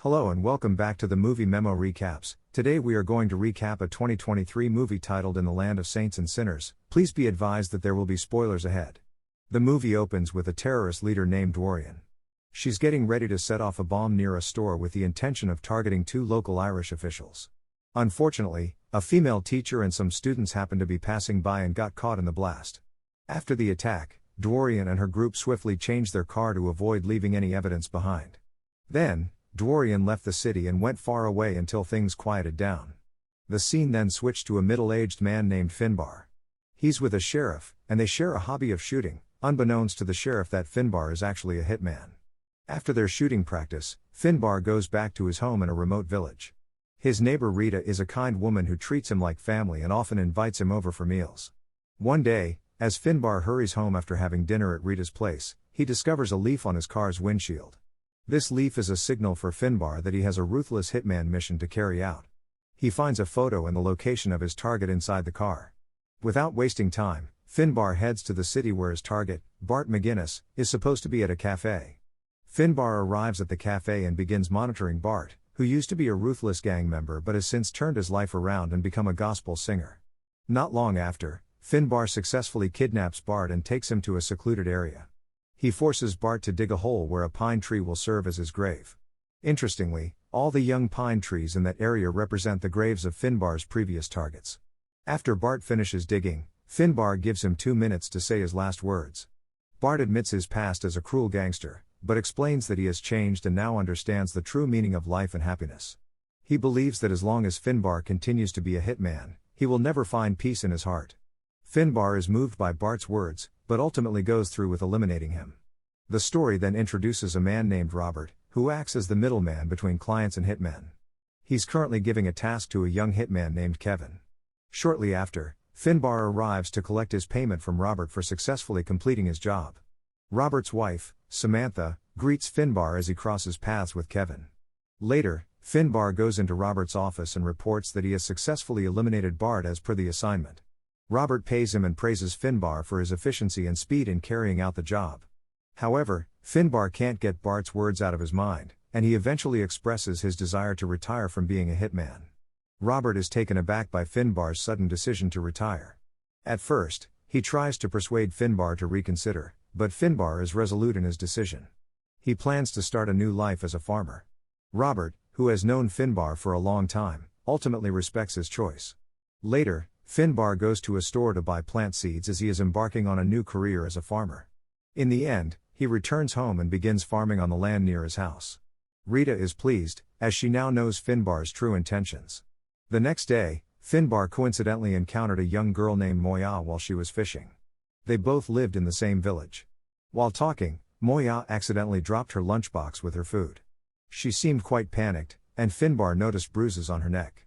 Hello and welcome back to the Movie Memo Recaps. Today we are going to recap a 2023 movie titled In the Land of Saints and Sinners. Please be advised that there will be spoilers ahead. The movie opens with a terrorist leader named Dorian. She's getting ready to set off a bomb near a store with the intention of targeting two local Irish officials. Unfortunately, a female teacher and some students happened to be passing by and got caught in the blast. After the attack, Dorian and her group swiftly changed their car to avoid leaving any evidence behind. Then, Dorian left the city and went far away until things quieted down. The scene then switched to a middle-aged man named Finbar. He's with a sheriff, and they share a hobby of shooting, unbeknownst to the sheriff that Finbar is actually a hitman. After their shooting practice, Finbar goes back to his home in a remote village. His neighbor Rita is a kind woman who treats him like family and often invites him over for meals. One day, as Finbar hurries home after having dinner at Rita's place, he discovers a leaf on his car's windshield. This leaf is a signal for Finbar that he has a ruthless hitman mission to carry out. He finds a photo and the location of his target inside the car. Without wasting time, Finbar heads to the city where his target, Bart McGinnis, is supposed to be at a cafe. Finbar arrives at the cafe and begins monitoring Bart, who used to be a ruthless gang member but has since turned his life around and become a gospel singer. Not long after, Finbar successfully kidnaps Bart and takes him to a secluded area. He forces Bart to dig a hole where a pine tree will serve as his grave. Interestingly, all the young pine trees in that area represent the graves of Finbar's previous targets. After Bart finishes digging, Finbar gives him 2 minutes to say his last words. Bart admits his past as a cruel gangster, but explains that he has changed and now understands the true meaning of life and happiness. He believes that as long as Finbar continues to be a hitman, he will never find peace in his heart. Finbar is moved by Bart's words, but ultimately goes through with eliminating him. The story then introduces a man named Robert, who acts as the middleman between clients and hitmen. He's currently giving a task to a young hitman named Kevin. Shortly after, Finbar arrives to collect his payment from Robert for successfully completing his job. Robert's wife, Samantha, greets Finbar as he crosses paths with Kevin. Later, Finbar goes into Robert's office and reports that he has successfully eliminated Bart as per the assignment. Robert pays him and praises Finbar for his efficiency and speed in carrying out the job. However, Finbar can't get Bart's words out of his mind, and he eventually expresses his desire to retire from being a hitman. Robert is taken aback by Finbar's sudden decision to retire. At first, he tries to persuade Finbar to reconsider, but Finbar is resolute in his decision. He plans to start a new life as a farmer. Robert, who has known Finbar for a long time, ultimately respects his choice. Later, Finbar goes to a store to buy plant seeds as he is embarking on a new career as a farmer. In the end, he returns home and begins farming on the land near his house. Rita is pleased, as she now knows Finbar's true intentions. The next day, Finbar coincidentally encountered a young girl named Moya while she was fishing. They both lived in the same village. While talking, Moya accidentally dropped her lunchbox with her food. She seemed quite panicked, and Finbar noticed bruises on her neck.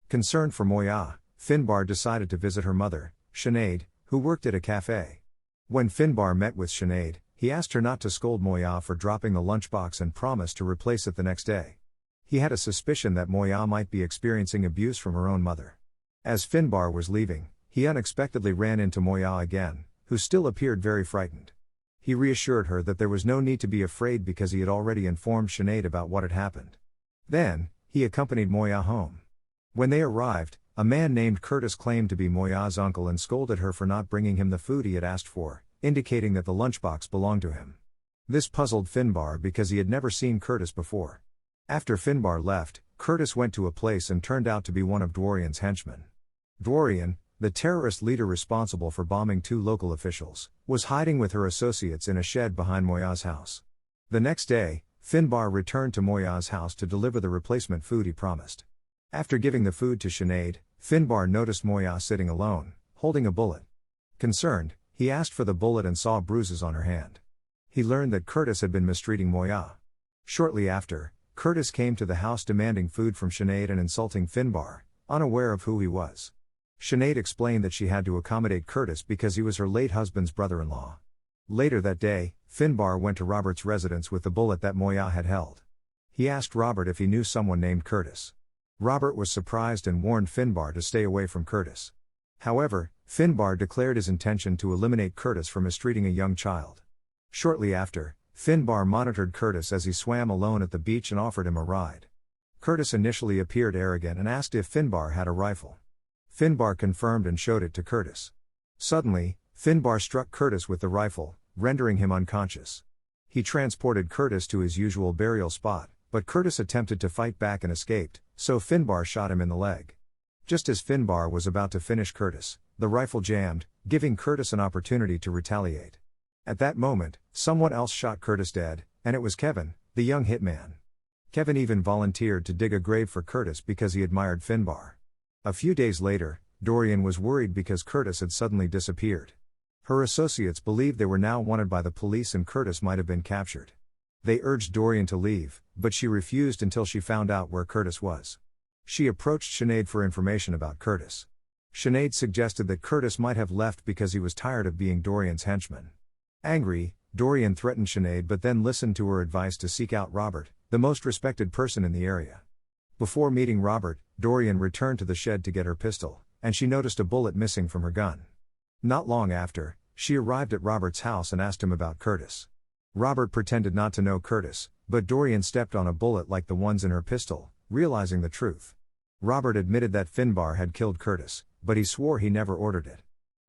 Concerned for Moya, Finbar decided to visit her mother, Sinead, who worked at a cafe. When Finbar met with Sinead, he asked her not to scold Moya for dropping the lunchbox and promised to replace it the next day. He had a suspicion that Moya might be experiencing abuse from her own mother. As Finbar was leaving, he unexpectedly ran into Moya again, who still appeared very frightened. He reassured her that there was no need to be afraid because he had already informed Sinead about what had happened. Then, he accompanied Moya home. When they arrived, a man named Curtis claimed to be Moya's uncle and scolded her for not bringing him the food he had asked for, indicating that the lunchbox belonged to him. This puzzled Finbar because he had never seen Curtis before. After Finbar left, Curtis went to a place and turned out to be one of Dorian's henchmen. Dorian, the terrorist leader responsible for bombing two local officials, was hiding with her associates in a shed behind Moya's house. The next day, Finbar returned to Moya's house to deliver the replacement food he promised. After giving the food to Sinead, Finbar noticed Moya sitting alone, holding a bullet. Concerned, he asked for the bullet and saw bruises on her hand. He learned that Curtis had been mistreating Moya. Shortly after, Curtis came to the house demanding food from Sinead and insulting Finbar, unaware of who he was. Sinead explained that she had to accommodate Curtis because he was her late husband's brother-in-law. Later that day, Finbar went to Robert's residence with the bullet that Moya had held. He asked Robert if he knew someone named Curtis. Robert was surprised and warned Finbar to stay away from Curtis. However, Finbar declared his intention to eliminate Curtis for mistreating a young child. Shortly after, Finbar monitored Curtis as he swam alone at the beach and offered him a ride. Curtis initially appeared arrogant and asked if Finbar had a rifle. Finbar confirmed and showed it to Curtis. Suddenly, Finbar struck Curtis with the rifle, rendering him unconscious. He transported Curtis to his usual burial spot, but Curtis attempted to fight back and escaped, so Finbar shot him in the leg. Just as Finbar was about to finish Curtis, the rifle jammed, giving Curtis an opportunity to retaliate. At that moment, someone else shot Curtis dead, and it was Kevin, the young hitman. Kevin even volunteered to dig a grave for Curtis because he admired Finbar. A few days later, Dorian was worried because Curtis had suddenly disappeared. Her associates believed they were now wanted by the police and Curtis might have been captured. They urged Dorian to leave, but she refused until she found out where Curtis was. She approached Sinead for information about Curtis. Sinead suggested that Curtis might have left because he was tired of being Dorian's henchman. Angry, Dorian threatened Sinead but then listened to her advice to seek out Robert, the most respected person in the area. Before meeting Robert, Dorian returned to the shed to get her pistol, and she noticed a bullet missing from her gun. Not long after, she arrived at Robert's house and asked him about Curtis. Robert pretended not to know Curtis, but Dorian stepped on a bullet like the ones in her pistol, realizing the truth. Robert admitted that Finbar had killed Curtis, but he swore he never ordered it.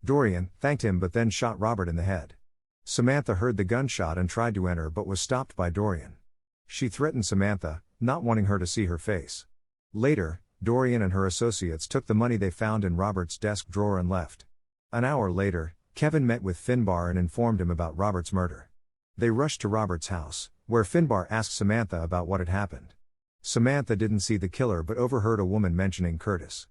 Dorian thanked him but then shot Robert in the head. Samantha heard the gunshot and tried to enter but was stopped by Dorian. She threatened Samantha, not wanting her to see her face. Later, Dorian and her associates took the money they found in Robert's desk drawer and left. An hour later, Kevin met with Finbar and informed him about Robert's murder. They rushed to Robert's house, where Finbar asked Samantha about what had happened. Samantha didn't see the killer but overheard a woman mentioning Curtis.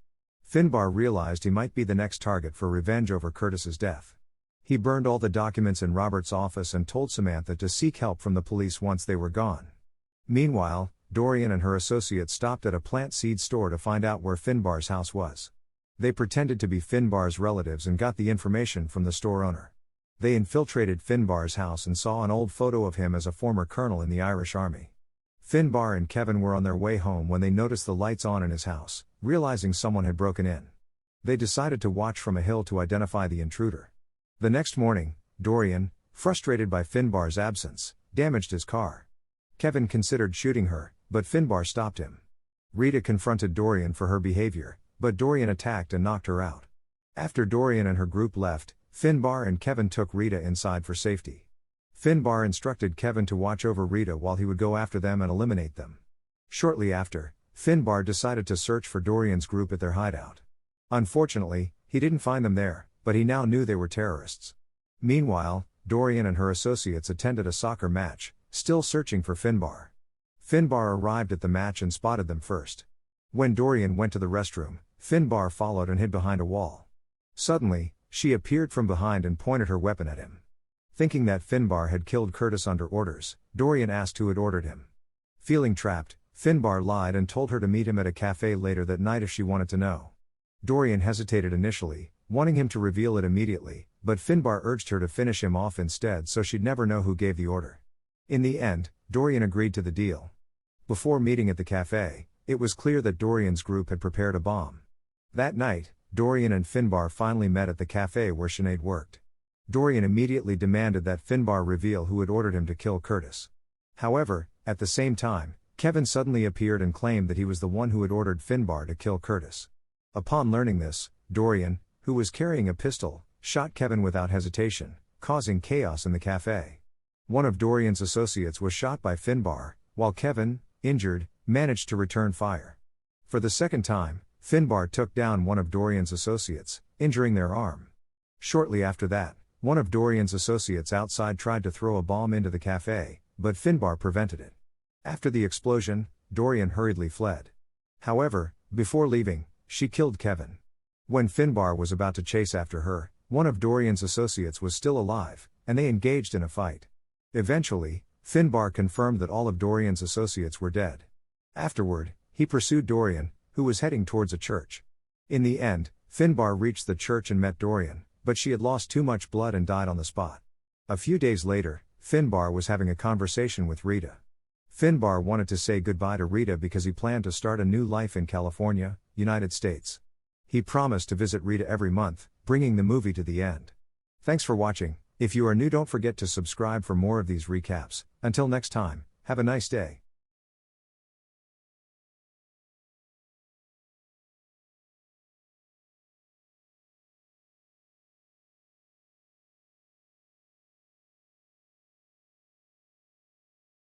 Finbar realized he might be the next target for revenge over Curtis's death. He burned all the documents in Robert's office and told Samantha to seek help from the police once they were gone. Meanwhile, Dorian and her associates stopped at a plant seed store to find out where Finbar's house was. They pretended to be Finbar's relatives and got the information from the store owner. They infiltrated Finbar's house and saw an old photo of him as a former colonel in the Irish Army. Finbar and Kevin were on their way home when they noticed the lights on in his house, realizing someone had broken in. They decided to watch from a hill to identify the intruder. The next morning, Dorian, frustrated by Finbar's absence, damaged his car. Kevin considered shooting her, but Finbar stopped him. Rita confronted Dorian for her behavior, but Dorian attacked and knocked her out. After Dorian and her group left, Finbar and Kevin took Rita inside for safety. Finbar instructed Kevin to watch over Rita while he would go after them and eliminate them. Shortly after, Finbar decided to search for Dorian's group at their hideout. Unfortunately, he didn't find them there, but he now knew they were terrorists. Meanwhile, Dorian and her associates attended a soccer match, still searching for Finbar. Finbar arrived at the match and spotted them first. When Dorian went to the restroom, Finbar followed and hid behind a wall. Suddenly, she appeared from behind and pointed her weapon at him. Thinking that Finbar had killed Curtis under orders, Dorian asked who had ordered him. Feeling trapped, Finbar lied and told her to meet him at a cafe later that night if she wanted to know. Dorian hesitated initially, wanting him to reveal it immediately, but Finbar urged her to finish him off instead so she'd never know who gave the order. In the end, Dorian agreed to the deal. Before meeting at the cafe, it was clear that Dorian's group had prepared a bomb. That night, Dorian and Finbar finally met at the cafe where Sinead worked. Dorian immediately demanded that Finbar reveal who had ordered him to kill Curtis. However, at the same time, Kevin suddenly appeared and claimed that he was the one who had ordered Finbar to kill Curtis. Upon learning this, Dorian, who was carrying a pistol, shot Kevin without hesitation, causing chaos in the cafe. One of Dorian's associates was shot by Finbar, while Kevin, injured, managed to return fire. For the second time, Finbar took down one of Dorian's associates, injuring their arm. Shortly after that, one of Dorian's associates outside tried to throw a bomb into the cafe, but Finbar prevented it. After the explosion, Dorian hurriedly fled. However, before leaving, she killed Kevin. When Finbar was about to chase after her, one of Dorian's associates was still alive, and they engaged in a fight. Eventually, Finbar confirmed that all of Dorian's associates were dead. Afterward, he pursued Dorian, who was heading towards a church. In the end, Finbar reached the church and met Dorian, but she had lost too much blood and died on the spot. A few days later, Finbar was having a conversation with Rita. Finbar wanted to say goodbye to Rita because he planned to start a new life in California, United States. He promised to visit Rita every month, bringing the movie to the end. Thanks for watching. If you are new, don't forget to subscribe for more of these recaps. Until next time, have a nice day.